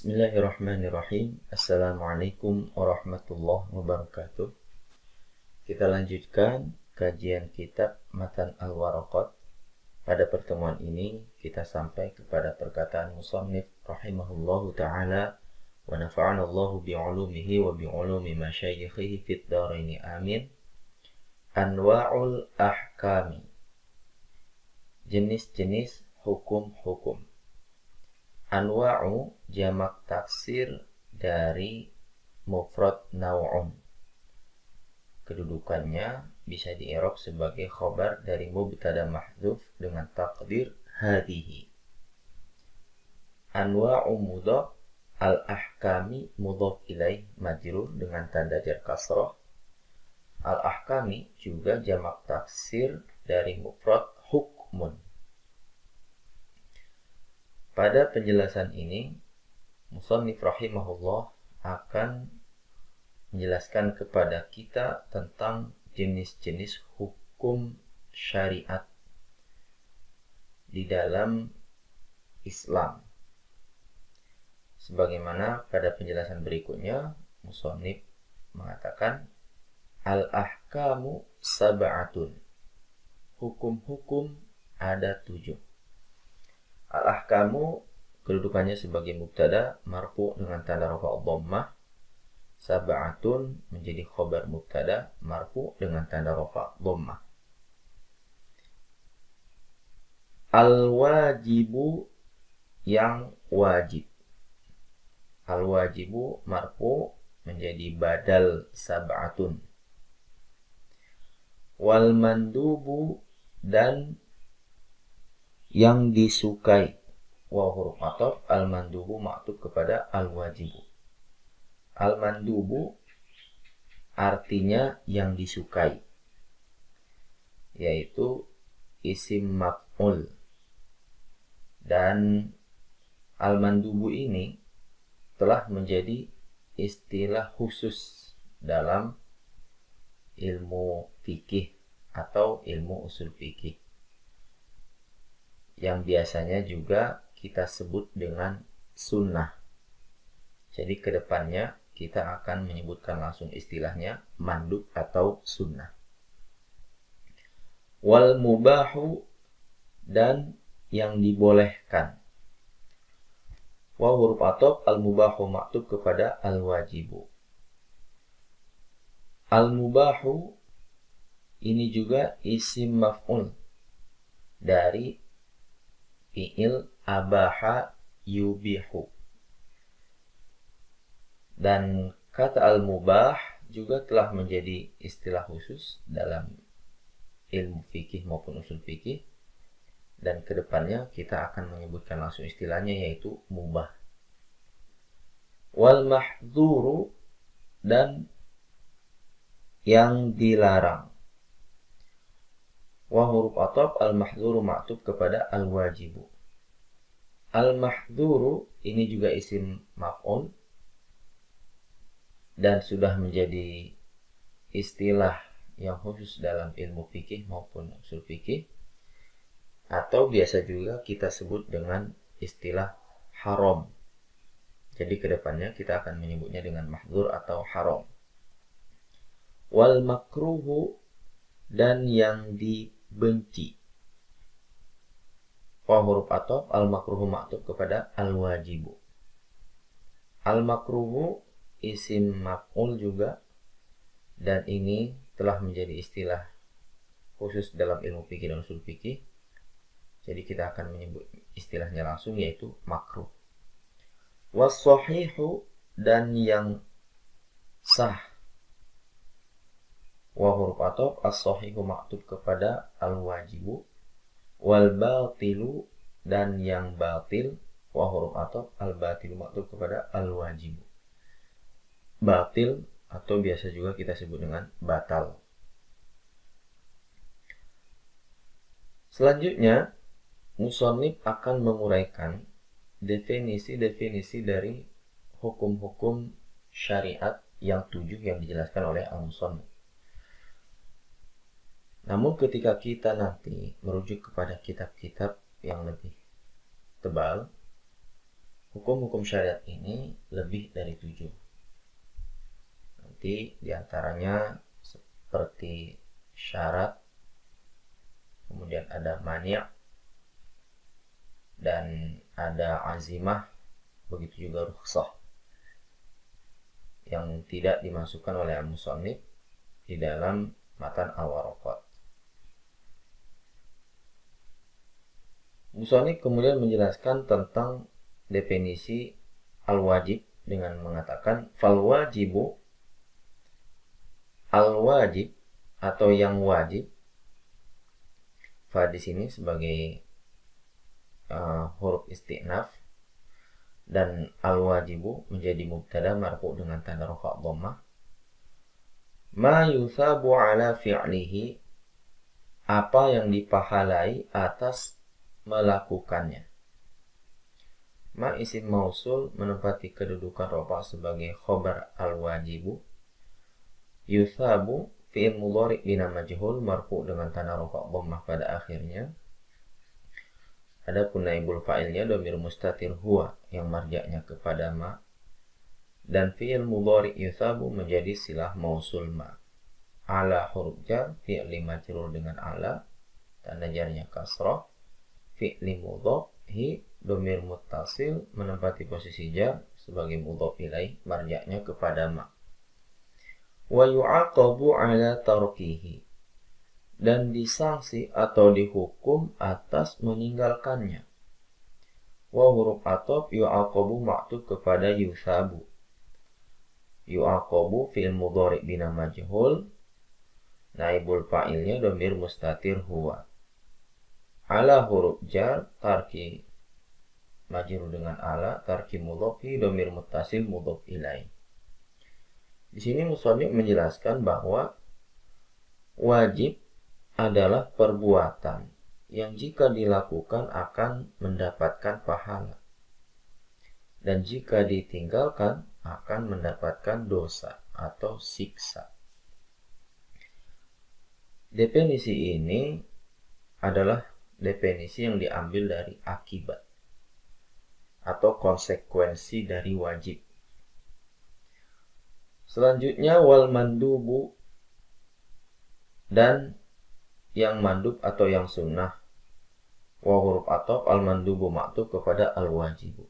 Bismillahirrahmanirrahim. Assalamualaikum warahmatullahi wabarakatuh. Kita lanjutkan kajian kitab Matan Al-Waraqat. Pada pertemuan ini kita sampai kepada perkataan musannif rahimahullahu ta'ala wa nafa'anallahu bi'ulumihi wa bi'ulumi masyayikhihi fid dharaini amin. Anwa'ul ahkami, jenis-jenis hukum-hukum. Anwa'u jamak taksir dari mufrad naw'un. Kedudukannya bisa di'irab sebagai khobar dari mubtada mahdzuf dengan takdir hadhihi. Anwa'u mudhaf, al-ahkami mudhaf ilaih majrur dengan tanda jar kasrah. Al-ahkami juga jamak taksir dari mufrad hukmun. Pada penjelasan ini, musannif rahimahullah akan menjelaskan kepada kita tentang jenis-jenis hukum syariat di dalam Islam. Sebagaimana pada penjelasan berikutnya, musannif mengatakan al-ahkamu sab'atun. Hukum-hukum ada 7. Al-ahkamu kedudukannya sebagai mubtada marfu dengan tanda rafa' dhammah. Sab'atun menjadi khobar mubtada marfu dengan tanda rafa' dhammah. Al-wajibu yang wajib. Al-wajibu marfu menjadi badal sab'atun. Wal mandubu dan yang disukai. Wa huruf ataf al-mandubu ma'tuf kepada al-wajibu. Al-mandubu artinya yang disukai, yaitu isim maf'ul. Dan al-mandubu ini telah menjadi istilah khusus dalam ilmu fikih atau ilmu usul fikih, yang biasanya juga kita sebut dengan sunnah. Jadi kedepannya kita akan menyebutkan langsung istilahnya mandub atau sunnah. Wal mubahu dan yang dibolehkan. Wa huruf ataf al mubahu maktub kepada al wajibu. Al mubahu ini juga isim maf'ul dari fi'il abaha yubihu. Dan kata al-mubah juga telah menjadi istilah khusus dalam ilmu fikih maupun usul fikih. Dan kedepannya kita akan menyebutkan langsung istilahnya, yaitu mubah. Wal mahdhuru dan yang dilarang. Wa huruf ataf al-mahdhuru ma'tuf kepada al-wajibu. Al-mahdhuru ini juga isim maf'ul dan sudah menjadi istilah yang khusus dalam ilmu fikih maupun usul fikih, atau biasa juga kita sebut dengan istilah haram. Jadi kedepannya kita akan menyebutnya dengan mahdhur atau haram. Wal makruhu dan yang dibenci. Wa huruf ataf al makruhu ma'tuf kepada al wajibu. Al makruhu isim maf'ul juga, dan ini telah menjadi istilah khusus dalam ilmu fikih dan usul fikih. Jadi kita akan menyebut istilahnya langsung, yaitu makruh. Was sahihu dan yang sah. Wa huruf ataf as-sahihu ma'tuf kepada al-wajibu. Wal batilu dan yang batil. Wa huruf ataf al-batilu ma'tuf kepada al-wajibu. Batil atau biasa juga kita sebut dengan batal. Selanjutnya, musannif akan menguraikan definisi-definisi dari hukum-hukum syariat yang 7 yang dijelaskan oleh al-musannif. Namun ketika kita nanti merujuk kepada kitab-kitab yang lebih tebal, Hukum-hukum syariat ini lebih dari 7. Nanti diantaranya seperti syarat, kemudian ada mani' dan ada azimah, begitu juga rukhsah yang tidak dimasukkan oleh al-musannif di dalam matan al-waraqat. Musannif kemudian menjelaskan tentang definisi al-wajib dengan mengatakan fal wajibu, al-wajib atau yang wajib. Fa di sini sebagai huruf istinaf dan al-wajibu menjadi mubtada marfu dengan tanda rafa' dhammah. Ma yusabu ala fi'lihi, apa yang dipahalai atas melakukannya. Ma isim mausul menempati kedudukan rafa' sebagai khobar al-wajibu. Yusabu fi'il mudhari' bina majhul marfu dengan tanda rafa' dhammah pada akhirnya. Adapun naibul fa'ilnya dhamir mustatir huwa yang marja'nya kepada ma, dan fi'il mudhari' yusabu menjadi silah mausul ma. Ala huruf jar, fi'li majrur dengan ala, tanda jarnya kasrah. Fi'li mudhafi dhamir muttasil menempati posisi jar sebagai mudhaf ilaih, marja'nya kepada ma. Wa yu'aqabu ala tarkihi, dan disanksi atau dihukum atas meninggalkannya. Wa huruf ataf yu'aqabu ma'tuf kepada yusabu. Yu'aqabu fi'il mudhari' bina majhul, naibul fa'ilnya dhamir mustatir huwa. Ala huruf jar, tarki majrur dengan ala, tarki mudhafi dhamir muttasil mudhaf ilaih. Di sini musannif menjelaskan bahwa wajib adalah perbuatan yang jika dilakukan akan mendapatkan pahala, dan jika ditinggalkan akan mendapatkan dosa atau siksa. Definisi ini adalah definisi yang diambil dari akibat atau konsekuensi dari wajib. Selanjutnya wal mandubu, dan yang mandub atau yang sunnah. Wa huruf ataf al mandubu ma'tuf kepada al wajibu.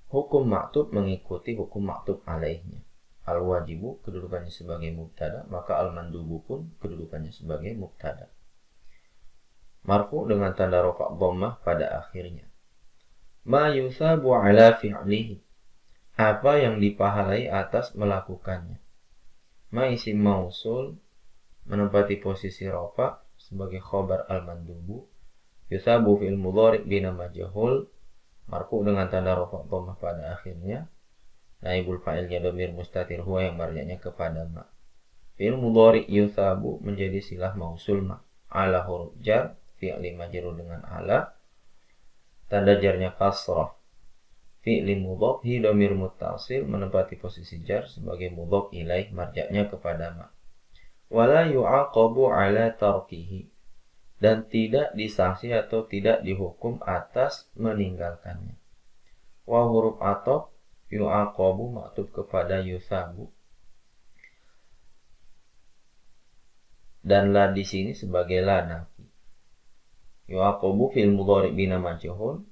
Hukum ma'tuf mengikuti hukum ma'tuf alaihnya. Al wajibu kedudukannya sebagai mubtada, maka al mandubu pun kedudukannya sebagai mubtada. Marfu dengan tanda rafa' dhammah pada akhirnya. Ma yusabu ala fi'lihi, apa yang dipahalai atas melakukannya. Ma isim mausul menempati posisi rafa' sebagai khobar al-mandubu. Yusabu fi'il mudhari' bina majhul marfu dengan tanda rafa' dhammah pada akhirnya. Naibul fa'ilnya dhamir mustatir huwa yang marja'nya kepada ma. Fi'il mudhari' yusabu menjadi silah mausul ma. Ala huruf jar, fi'li majrur dengan ala, tanda jarnya kasrah. Fi'li mudhaf hi dhamir muttasil menempati posisi jar sebagai mudhaf ilaih, marja'nya kepada ma. Wala yu'aqabu ala tarkihi, dan tidak disanksi atau tidak dihukum atas meninggalkannya. Wa huruf ataf yu'aqabu ma'tuf kepada yusabu, dan la di sini sebagai la nafi. Yu'aqabu fil mudhari' bina majhul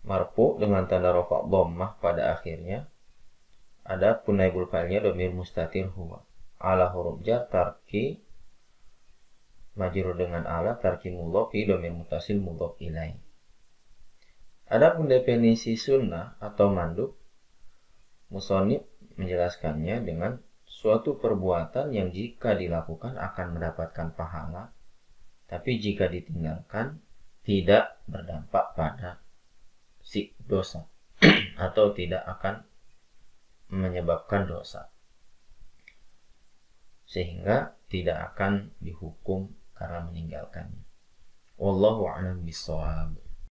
marfu dengan tanda rafa' dhammah pada akhirnya. Ada naibul fa'ilnya dhamir mustatir huwa. Ala huruf jar, tarki majrur dengan ala, tarki mudhaf fi dhamir muttasil mudhaf ilaih. Adapun definisi sunnah atau mandub, musannif menjelaskannya dengan suatu perbuatan yang jika dilakukan akan mendapatkan pahala, tapi jika ditinggalkan tidak berdampak pada si dosa atau tidak akan menyebabkan dosa, sehingga tidak akan dihukum karena meninggalkannya. Wallahu a'lam bishawab.